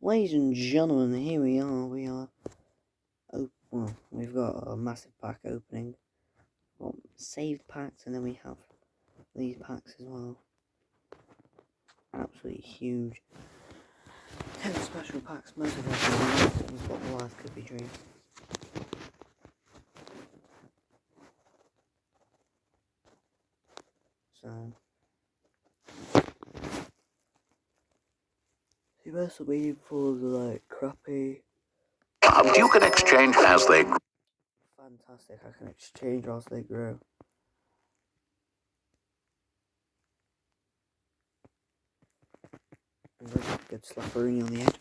Ladies and gentlemen, here we are. We've got a massive pack opening. We've got saved packs, and then we have these packs as well. Absolutely huge. 10 special packs, most of them we've got the Life Could Be Dream. So the rest will be for the crappy. You can exchange as they grow. Fantastic, I can exchange as they grow. Good slapperini on the edge.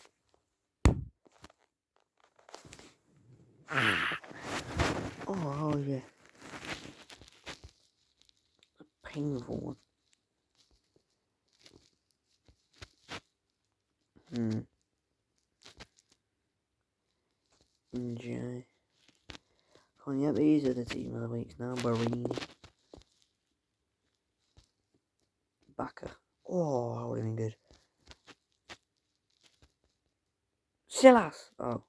Oh yeah. A painful one. Enjoy. Oh yeah, these are the team of the weeks now. Barini. Baka. Oh, that would have been good. Silas! Oh.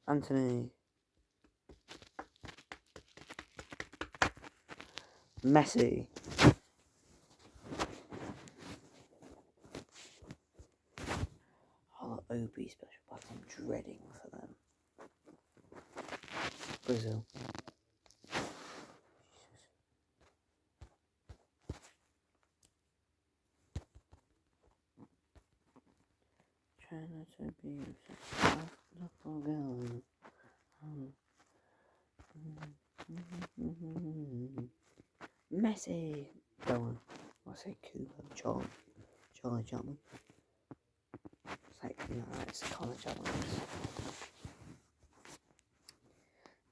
Anthony. Messi. Oh, OB special pack. I'm dreading for them. Brazil. Trying not to be Messi. Going. I say Cuba. Charlie Chapman. It's Connor Chapman.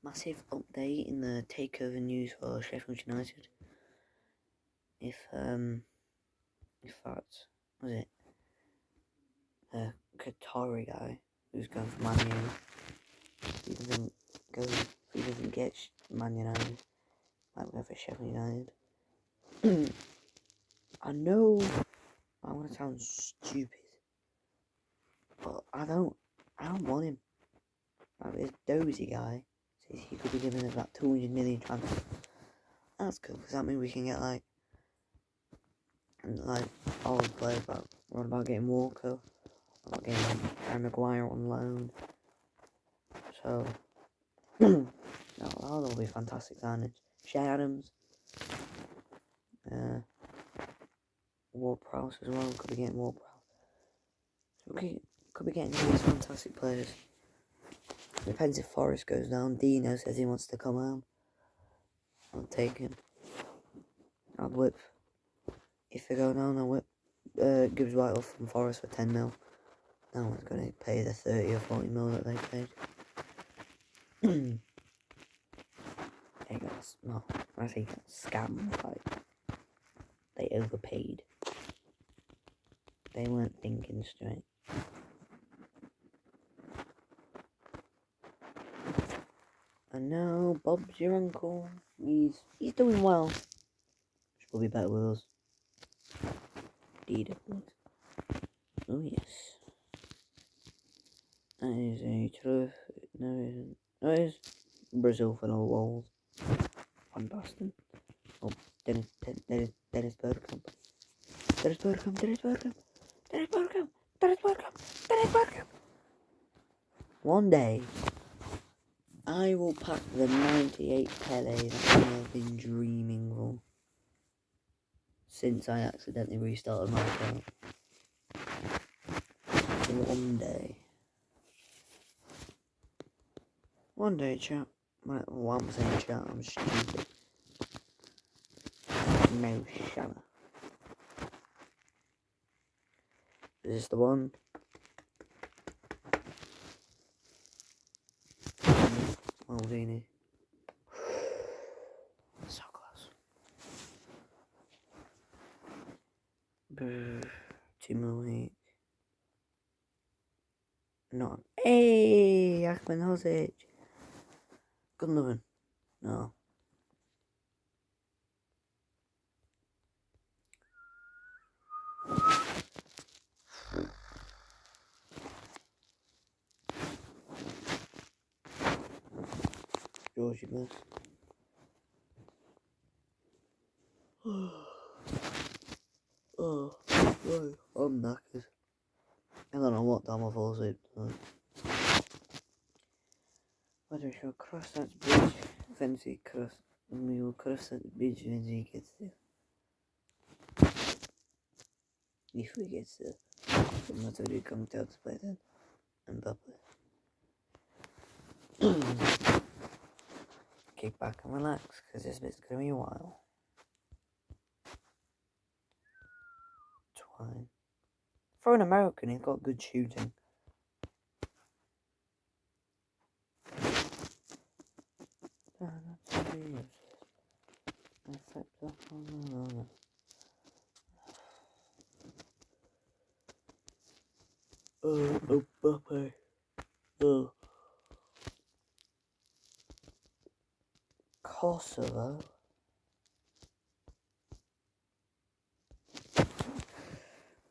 Massive update in the takeover news for Sheffield United. If that was it, the Qatari guy who's going for Man U, if he doesn't get Man United, might go for Sheffield United. I know I'm gonna sound stupid, but I don't want him. This Dozy guy says he could be given about 200 million transfer. That's cool, because that means we can get old players. But what about getting Walker? What about getting Harry Maguire on loan? So that'll be fantastic signings. Shea Adams, Ward-Prowse as well. Could be getting Ward-Prowse. So could be getting these fantastic players. Depends if Forrest goes down. Dino says he wants to come home. I'll take him. I'll whip. If they go down, I'll whip Gibbs White off from Forest for 10 mil. No one's going to pay the 30 or 40 mil that they paid. I think that's scam. They overpaid. They weren't thinking straight. And now Bob's your uncle. He's doing well. Should probably better with us. Dida, please. Oh yes. That is a truth. No, it isn't. No, it is. Brazil for no walls. Fantastic. Oh, Dennis Bergkamp. Dennis Bergkamp. One day, I will pack the 98 Pele that I have been dreaming of since I accidentally restarted my account. One day, chat. Well, I'm saying chat, I'm stupid. No shallow. Is this the one? Maldini. So close. 2 more weeks. Not. Hey, Ahmed Hosic. Good loving. No. Georgie Best. Oh, no, I'm knackered. I don't know what time I fall asleep tonight. Whether we shall cross that bridge, Vinci cross, and we will cross that bridge when he gets there. If we get there, the matter will come out to play then, and Mbappe. Kick back and relax, because this bit's gonna be a while. Twine. For an American, he's got good shooting. Mbappe. Kosovo.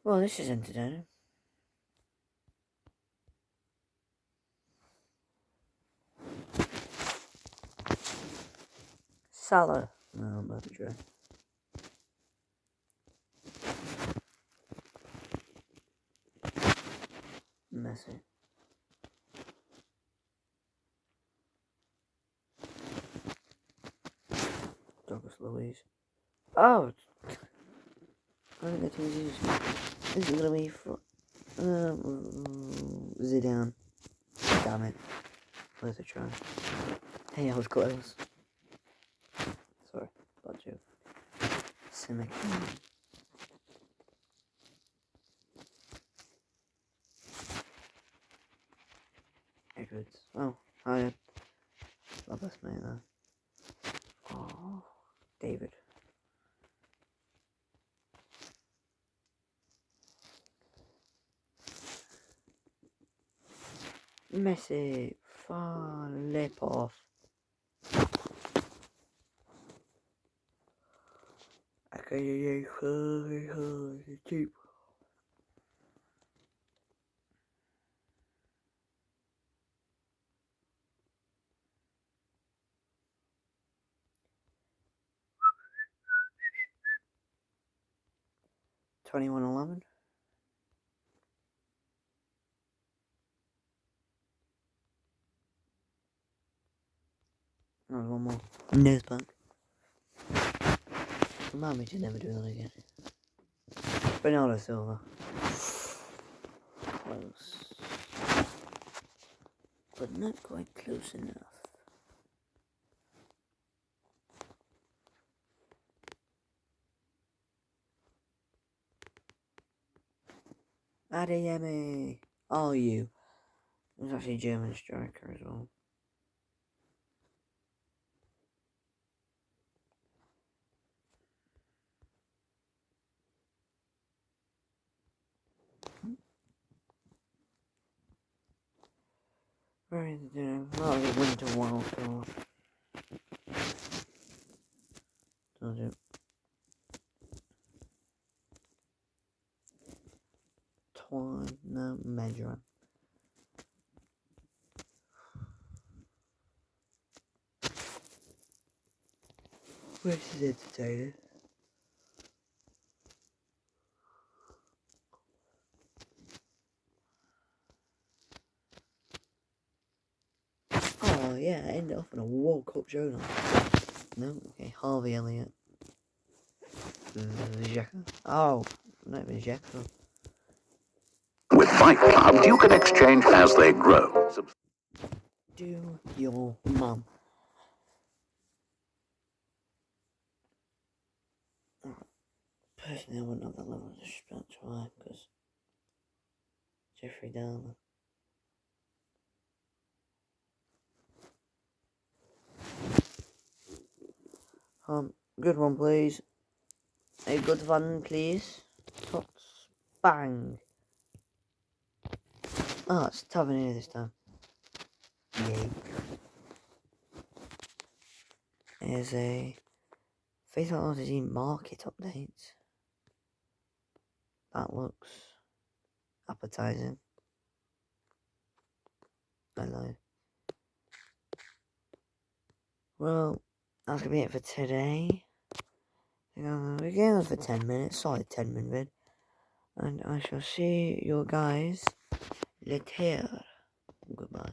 Well, this is entertaining. Salah. No, I'm about to try. Messi. Douglas Luiz. Oh! I think that was easy. This is gonna be for Zidane. Damn it. Worth a try. Hey, I was close. Sorry, bad joke. Simic. Edwards. Oh, hi. My best mate there. Oh, David. Messi. Far lip off. Okay, cheap. $21.11. No, one more. Nose bank. Remind me to never do that again. Bernardo Silva. Close. But not quite close enough. Adeyemi. Are you? He's actually a German striker as well. Where is it doing? Oh, the Winter Wild Card. Does it? Twine. No, Medra. This is entertaining. Oh, yeah, I ended up in a World Cup journal. No, okay, Harvey Elliott. Xhaka. Oh, not even Xhaka. With Fight Club, you can exchange as they grow. Do your mum. Personally, I wouldn't have that level of disrespect to her, because Jeffrey Dahmer. Good one, please. A good one, please. Tots. Bang. Oh, it's Tavernier this time. Yay. Here's a Faithful Odyssey market update. That looks appetizing. I lied. Well, that's gonna be it for today. We're going for 10 minutes, solid 10-minute vid. And I shall see you guys later. Goodbye.